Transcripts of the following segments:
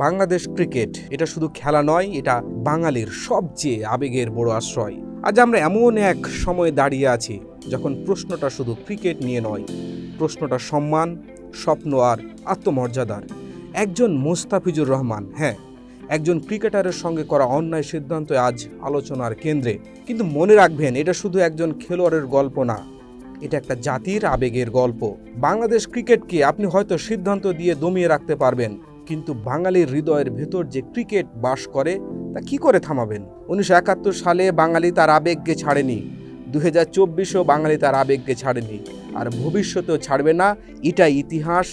Bangladesh cricket এটা শুধু খেলা নয়, এটা বাঙালির সবচেয়ে আবেগের বড় আশ্রয়। আজ আমরা এমন এক সময়ে দাঁড়িয়ে আছি যখন প্রশ্নটা শুধু ক্রিকেট নিয়ে নয়, প্রশ্নটা সম্মান, স্বপ্ন আর আত্মমর্যাদার। একজন মোস্তাফিজুর রহমান, হ্যাঁ, একজন ক্রিকেটারের সঙ্গে করা অন্যায় সিদ্ধান্ত আজ আলোচনার কেন্দ্রে। কিন্তু মনে রাখবেন, এটা শুধু একজন খেলোয়াড়ের গল্প না, এটা একটা জাতির আবেগের গল্প। বাংলাদেশ ক্রিকেটকে আপনি হয়তো সিদ্ধান্ত দিয়ে দমিয়ে রাখতে পারবেন, কিন্তু বাঙালির হৃদয়ের ভেতর যে ক্রিকেট বাস করে তা কি করে থামাবেন? 1971 সালে বাঙালি তার আবেগকে ছাড়েনি, 2024-ও বাঙালি তার আবেগকে ছাড়েনি, আর ভবিষ্যতেও ছাড়বে না। এটাই ইতিহাস,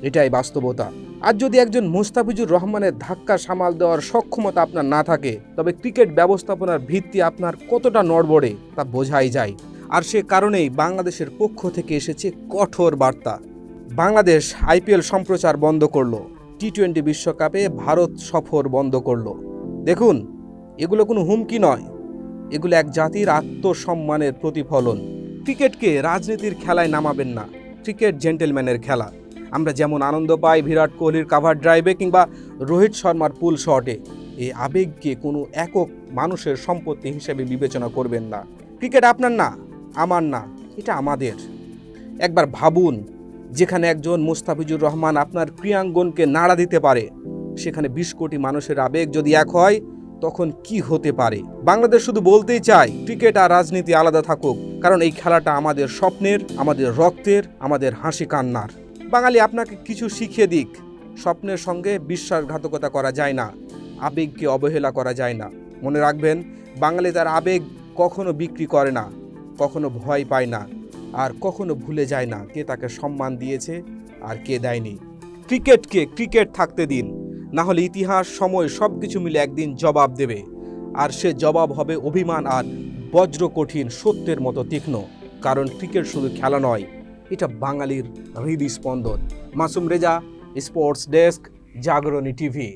এটাই বাস্তবতা। আজ যদি একজন মোস্তাফিজুর রহমানের ধাক্কা সামাল দেওয়ার সক্ষমতা আপনার না থাকে, তবে ক্রিকেট ব্যবস্থাপনার ভিত্তি আপনার কতটা নড়বড়ে তা বোঝাই যায়। আর সে কারণেই বাংলাদেশের পক্ষ থেকে এসেছে কঠোর বার্তা। বাংলাদেশ আইপিএল সম্প্রচার বন্ধ করলো, টি-20 বিশ্বকাপে ভারত সফর বন্ধ করলো। দেখুন, এগুলো কোনো হুমকি নয়, এগুলো এক জাতির আত্মসম্মানের প্রতিফলন। ক্রিকেটকে রাজনীতির খেলায় নামাবেন না, ক্রিকেট জেন্টেলম্যানের খেলা। আমরা যেমন আনন্দ পাই বিরাট কোহলির কাভার ড্রাইভে কিংবা রোহিত শর্মার পুল শটে, এই আবেগকে কোনো একক মানুষের সম্পত্তি হিসেবে বিবেচনা করবেন না। ক্রিকেট আপনার না, আমার না, এটা আমাদের। একবার ভাবুন, যেখানে একজন মোস্তাফিজুর রহমান আপনার ক্রীড়াঙ্গনকে নাড়া দিতে পারে, সেখানে 20 কোটি মানুষের আবেগ যদি এক হয়, তখন কি হতে পারে? বাংলাদেশ শুধু বলতেই চায় ক্রিকেট আর রাজনীতি আলাদা থাকুক, কারণ এই খেলাটা আমাদের স্বপ্নের, আমাদের রক্তের, আমাদের হাসি কান্নার। বাঙালি আপনাকে কিছু শিখিয়ে দিক, স্বপ্নের সঙ্গে বিশ্বাসঘাতকতা করা যায় না, আবেগকে অবহেলা করা যায় না। মনে রাখবেন, বাঙালি তার আবেগ কখনো বিক্রি করে না, কখনো ভয় পায় না, আর কখনো ভুলে যায় না কে তাকে সম্মান দিয়েছে আর কে দেয়নি। ক্রিকেটকে ক্রিকেট থাকতে দিন, না হলে ইতিহাস, সময় সবকিছু মিলে একদিন জবাব দেবে, আর সে জবাব হবে অভিমান আর বজ্র কঠিন সত্যের মতো তীক্ষ্ণ। কারণ ক্রিকেট শুধু খেলা নয়, এটা বাঙালির হৃদস্পন্দন। Masum Reza, sports desk, Jagoroni TV.